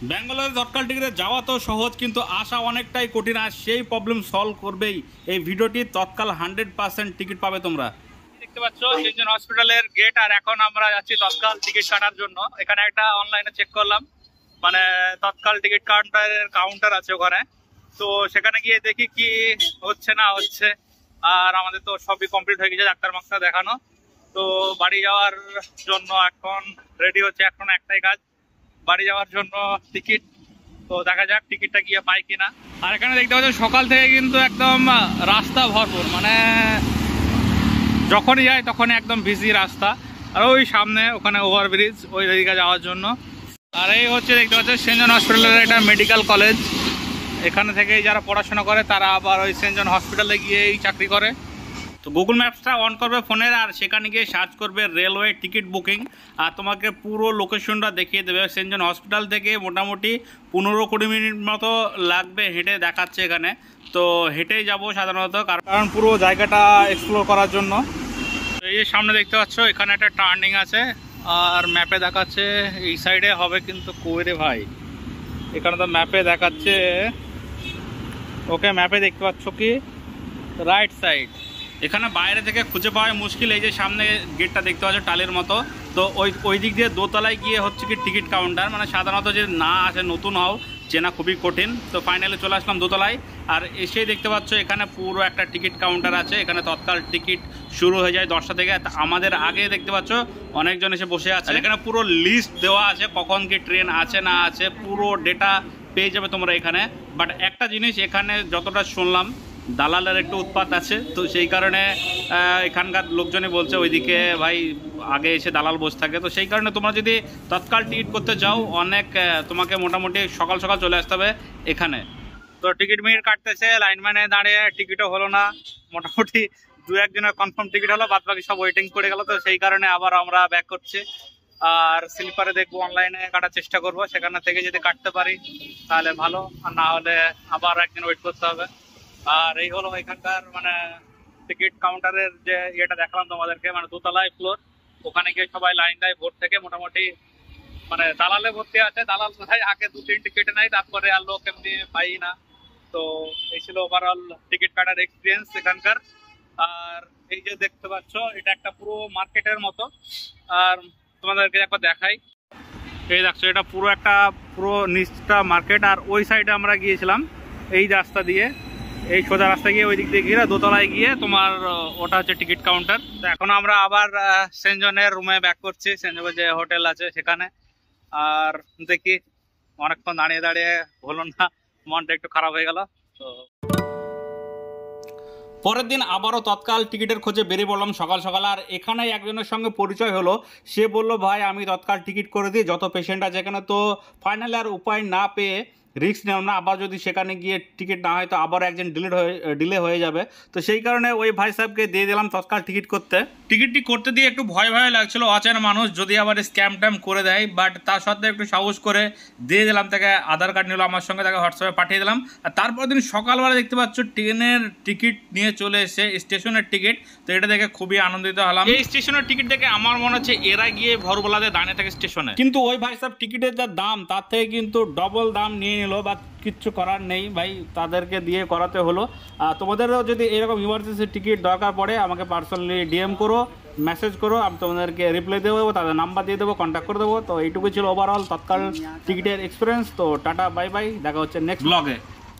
ব্যাঙ্গালোরে তৎকাল টিকিটে যাওয়া তো সহজ, কিন্তু আসা অনেকটাই কঠিন। আর সেই প্রবলেম সলভ করবেই এই ভিডিওটি। তৎকাল 100% টিকিট পাবে তোমরা। দেখতে পাচ্ছ সেনজেন হসপিটালের গেট, আর এখন আমরা যাচ্ছি তৎকাল টিকিট কাটার জন্য। এখানে একটা অনলাইনে চেক করলাম, মানে তৎকাল টিকিট কাউন্টার আছে ওখানে। তো সেখানে গিয়ে দেখি কি হচ্ছে না হচ্ছে। আর আমাদের তো সবই কমপ্লিট হয়ে গেছে, ডাক্তার মাক্তার দেখানো। তো বাড়ি যাওয়ার জন্য এখন রেডি হচ্ছে। এখন একটাই কাজ, বাড়ি যাওয়ার জন্য টিকিট। তো দেখা যাক টিকিটটা গিয়ে পাই কিনা। আর এখানে দেখতে পাচ্ছি সকাল থেকে কিন্তু একদম রাস্তা ভরপুর, মানে যখনই যাই তখনই একদম বিজি রাস্তা। আর ওই সামনে ওখানে ওভারব্রিজ, ওই দিকে যাওয়ার জন্য। আর এই হচ্ছে দেখতে পাচ্ছি সেনজন হসপিটালের একটা মেডিকেল কলেজ। এখানে থেকেই যারা পড়াশোনা করে তারা আবার ওই সেনজন হসপিটালে গিয়েই চাকরি করে। তো গুগল ম্যাপসটা অন করবে ফোনের, আর সেখানে গিয়ে সার্চ করবে রেলওয়ে টিকিট বুকিং। আর তোমাকে পুরো লোকেশনটা দেখিয়ে দেবে। সেনজন হসপিটাল থেকে মোটামুটি 15-20 মিনিট মতো লাগবে হেঁটে, দেখাচ্ছে এখানে। তো হেঁটেই যাব সাধারণত, কারণ পুরো জায়গাটা এক্সপ্লোর করার জন্য। তো এই সামনে দেখতে পাচ্ছ এখানে একটা টার্নিং আছে, আর ম্যাপে দেখাচ্ছে এই সাইডে হবে, কিন্তু কই রে ভাই, এখানে তো ম্যাপে দেখাচ্ছে। ওকে, ম্যাপে দেখতে পাচ্ছ কি রাইট সাইড। এখানে বাইরে থেকে খুঁজে পাওয়া মুশকিল। এই যে সামনে গেটটা দেখতে পাচ্ছ টালের মতো, তো ওই দিক দিয়ে দোতলায় গিয়ে হচ্ছে কি টিকিট কাউন্টার। মানে সাধারণত যে না আসে, নতুন হও, চেনা খুবই কঠিন। তো ফাইনালি চলে আসলাম দোতলায়। আর এসেই দেখতে পাচ্ছ এখানে পুরো একটা টিকিট কাউন্টার আছে। এখানে তৎকাল টিকিট শুরু হয়ে যায় 10টা থেকে। আমাদের আগে দেখতে পাচ্ছ অনেকজন এসে বসে আছে। এখানে পুরো লিস্ট দেওয়া আছে, কখন কি ট্রেন আছে না আছে, পুরো ডেটা পেয়ে যাবে তোমরা এখানে। বাট একটা জিনিস, এখানে যতটা শুনলাম দালালের একটু উৎপাত আছে। তো সেই কারণে এখানকার লোকজনই বলছে ওইদিকে ভাই আগে এসে দালাল বসে থাকে। তো সেই কারণে তোমরা যদি তৎকাল টিকিট করতে যাও, অনেক তোমাকে মোটামুটি সকাল সকাল চলে আসতে হবে এখানে। তো টিকিট মিনিট কাটতেছে, লাইনম্যানে দাঁড়িয়ে টিকিটও হলো না। মোটামুটি 2-1 জনের কনফার্ম টিকিট হলো, বাদ বাকি সব ওয়েটিং করে গেল। তো সেই কারণে আবার আমরা ব্যাক করছি। আর স্লিপারে দেখবো, অনলাইনে কাটার চেষ্টা করবো। সেখানে থেকে যদি কাটতে পারি তাহলে ভালো, আর না হলে আবার একদিন ওয়েট করতে হবে। আর এই হলো এখানকার মানে টিকিট কাউন্টারের যে ইয়েটা দেখালাম তোমাদেরকে, মানে দোতলায় ফ্লোর। ওখানে গিয়ে সবাই লাইন দেয় ভোর থেকে। মোটামুটি মানে দালালে ভর্তি আছে। দালাল কোথায় আগে 2-3 টিকিট নেয়, তারপরে আর লোক এমনি পাই না। তো এই ছিল ওভারঅল টিকিট কাটার এক্সপিরিয়েন্স এখানকার। আর এই যে দেখতে পাচ্ছ এটা একটা পুরো মার্কেটের মতো। আর তোমাদেরকে একবার দেখাই, এই দেখছো এটা পুরো নিচটা মার্কেট। আর ওই সাইডে আমরা গিয়েছিলাম এই রাস্তা দিয়ে, এই সোজা রাস্তা গিয়ে ওই দিক দিয়ে গিয়ে দোতলায় গিয়ে তোমার ওটা হচ্ছে টিকিট কাউন্টার। তো এখন আমরা আবার সেনজনের রুমে ব্যাক করছি, সেনজনের যে হোটেল আছে সেখানে। আর দেখি অনেকক্ষণ দাঁড়িয়ে দাঁড়িয়ে হলো না, মনটা একটু খারাপ হয়ে গেল। তো পরের দিন আবারও তৎকাল টিকিটের খোঁজে বেরিয়ে পড়লাম সকাল সকাল। আর এখানে একজনের সঙ্গে পরিচয় হলো। সে বলল ভাই আমি তৎকাল টিকিট করে দিই, যত পেশেন্ট আছে এখানে। তো ফাইনালি আর উপায় না পেয়ে রিস্ক নিলাম না, আবার যদি সেখানে গিয়ে টিকিট না হয় তো আবার একজন ডিলে হয়ে যাবে। তো সেই কারণে ওই ভাই সাহেবকে দিয়ে দিলাম তৎকাল টিকিট করতে। টিকিটটি করতে দিয়ে একটু ভয় লাগছিল, অচেনা মানুষ যদি আবার স্ক্যাম ট্যাম করে দেয়। বাট তার সত্ত্বেও একটু সাহস করে দিয়ে দিলাম তাকে। আধার কার্ড নিল আমার সঙ্গে, তাকে হোয়াটসঅ্যাপে পাঠিয়ে দিলাম। আর তারপর দিন সকালবেলা দেখতে পাচ্ছ ট্রেনের টিকিট নিয়ে চলে এসে, স্টেশনের টিকিট। তো এটা দেখে খুবই আনন্দিত হলাম। এই স্টেশনের টিকিট দেখে আমার মনে হচ্ছে এরা গিয়ে ভোরবেলাতে দাঁড়িয়ে থাকে স্টেশনে, কিন্তু ওই ভাই সাহেব টিকিটের যা দাম তার থেকে কিন্তু ডবল দাম নিয়ে নিল। বা কিচ্ছু করার নেই ভাই, তাদেরকে দিয়ে করাতে হলো। তোমাদেরও যদি এরকম ইমার্জেন্সি টিকিট দরকার পড়ে আমাকে পার্সোনালি ডিএম করো, মেসেজ করো, আমি তোমাদেরকে রিপ্লাই দেবো, তাদের নাম্বার দিয়ে দেবো, কন্ট্যাক্ট করে দেবো। তো এইটুকু ছিল ওভারঅল তৎকাল টিকিটের এক্সপিরিয়েন্স। তো টাটা, বাই বাই, দেখা হচ্ছে নেক্সট ব্লগে।